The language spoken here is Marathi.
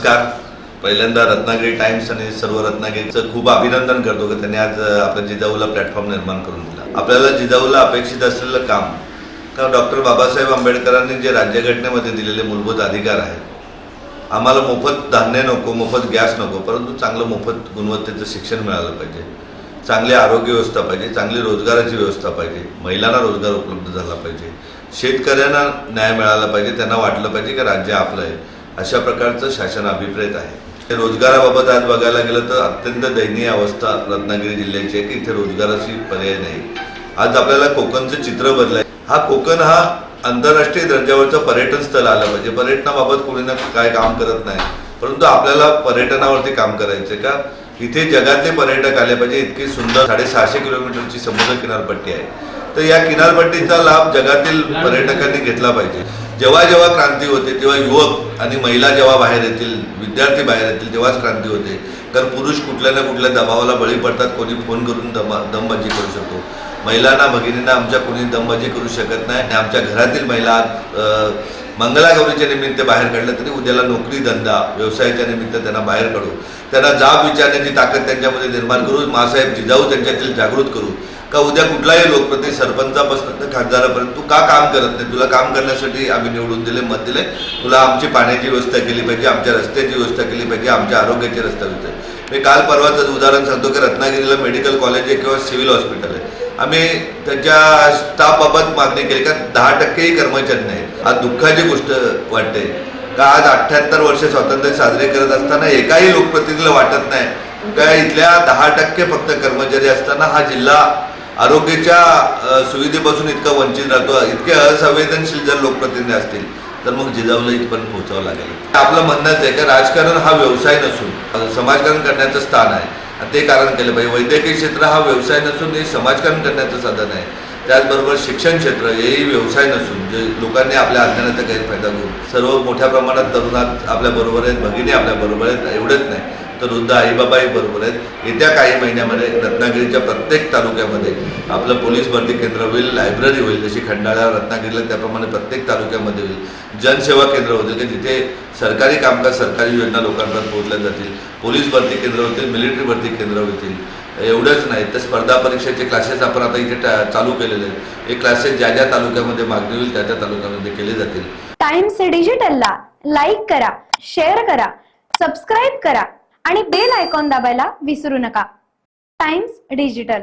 नमस्कार. पहिल्यांदा रत्नागिरी टाइम्स आणि सर्व रत्नागिरीचं खूप अभिनंदन करतो की त्यांनी आज आपल्या जिजाऊला प्लॅटफॉर्म निर्माण करून दिला. आपल्याला जिजाऊला अपेक्षित असलेलं काम कारण डॉक्टर बाबासाहेब आंबेडकरांनी जे राज्यघटनेमध्ये दिलेले मूलभूत अधिकार आहेत, आम्हाला मोफत धान्य नको, मोफत गॅस नको, परंतु चांगलं मोफत गुणवत्तेचं शिक्षण मिळालं पाहिजे, चांगली आरोग्य व्यवस्था पाहिजे, चांगली रोजगाराची व्यवस्था पाहिजे, महिलांना रोजगार उपलब्ध झाला पाहिजे, शेतकऱ्यांना न्याय मिळाला पाहिजे, त्यांना वाटलं पाहिजे की राज्य आपलं आहे, अशा प्रकारचं शासन अभिप्रेत आहे. रोजगाराबाबत आज बघायला गेलं तर अत्यंत दयनीय अवस्था रत्नागिरी जिल्ह्याची आहे की इथे रोजगाराची पर्याय नाही. आज आपल्याला कोकणचं चित्र बदलाय. हा कोकण हा आंतरराष्ट्रीय दर्जावरचं पर्यटन स्थळ आलं पाहिजे. पर्यटनाबाबत कोणी ना काय काम करत नाही, परंतु आपल्याला पर्यटनावरती काम करायचं का इथे जगातले पर्यटक आले पाहिजे. इतकी सुंदर 650 किलोमीटरची समुद्र किनारपट्टी आहे, तर या किनारपट्टीचा लाभ जगातील पर्यटकांनी घेतला पाहिजे. जेव्हा जेव्हा क्रांती होते तेव्हा युवक आणि महिला जेव्हा बाहेर येतील, विद्यार्थी बाहेर येतील, तेव्हाच क्रांती होते. कारण पुरुष कुठल्या ना कुठल्या दबावाला बळी पडतात. कोणी फोन करून दमबाजी करू शकतो. महिलांना, भगिनींना आमच्या कोणी दमबाजी करू शकत नाही. आणि आमच्या घरातील महिला मंगलागौरीच्या निमित्त बाहेर काढलं तरी उद्याला नोकरी, धंदा, व्यवसायाच्या निमित्त त्यांना बाहेर काढू, त्यांना जाब विचारण्याची ताकद त्यांच्यामध्ये निर्माण करू. मासाहेब जिजाऊ त्यांच्यातील जागृत करू का उद्या कुठलाही लोकप्रतिनिधी, सरपंचापासून तर खासदारापर्यंत, तू का काम करत नाही? तुला काम करण्यासाठी आम्ही निवडून दिले, मत दिले. तुला आमची पाण्याची व्यवस्था केली पाहिजे, आमच्या रस्त्याची व्यवस्था केली पाहिजे, आमच्या आरोग्याची व्यवस्था केली पाहिजे. मी काल परवाचं उदाहरण सांगतो की रत्नागिरीला मेडिकल कॉलेज आहे किंवा सिव्हिल हॉस्पिटल आहे. आम्ही त्याच्या स्टाफबाबत मागणी केली का 10%ही कर्मचारी नाहीत. आज दुःखाची गोष्ट वाटते का आज 78 वर्ष स्वातंत्र्य साजरे करत असताना एकाही लोकप्रतिनिधीला वाटत नाही का इथल्या 10% फक्त कर्मचारी असताना हा जिल्हा आरोग्याच्या सुविधेपासून इतका वंचित राहतो. इतके असंवेदनशील जर लोकप्रतिनिधी असतील तर मग जिजाऊला इथपर्यंत पोहोचावं लागेल. आपलं म्हणणंच आहे का राजकारण हा व्यवसाय नसून समाजकारण करण्याचं स्थान आहे. ते कारण केलं पाहिजे. वैद्यकीय क्षेत्र हा व्यवसाय नसून हे समाजकारण करण्याचं साधन आहे. त्याचबरोबर शिक्षण क्षेत्र हेही व्यवसाय नसून जे लोकांनी आपल्या अज्ञानाचा गैरफायदा घेऊन सर्व मोठ्या प्रमाणात तरुणात आपल्याबरोबर आहेत, भगिनी आपल्याबरोबर आहेत. एवढंच नाही तर वृद्ध आईबाबाही बरोबर आहेत. येत्या काही महिन्यामध्ये रत्नागिरीच्या प्रत्येक तालुक्यामध्ये आपलं पोलीस भरती केंद्र होईल, लायब्ररी होईल, जशी खंडाळा रत्नागिरीला त्याप्रमाणे प्रत्येक तालुक्यामध्ये होईल. जनसेवा केंद्र होतील की जिथे सरकारी कामकाज, सरकारी योजना लोकांपर्यंत पोहोचल्या जातील. पोलीस भरती केंद्र होतील, मिलिटरी भरती केंद्र होतील. एवढंच नाही तर स्पर्धा परीक्षेचे क्लासेस आपण आता इथे चालू केलेले आहेत. हे क्लासेस ज्या ज्या तालुक्यामध्ये मागणी होईल त्या त्या तालुक्यामध्ये केले जातील. टाइम्स डिजिटलला लाईक करा, शेअर करा, सबस्क्राईब करा आणि बेल आयकॉन दाबायला विसरू नका. Times digital.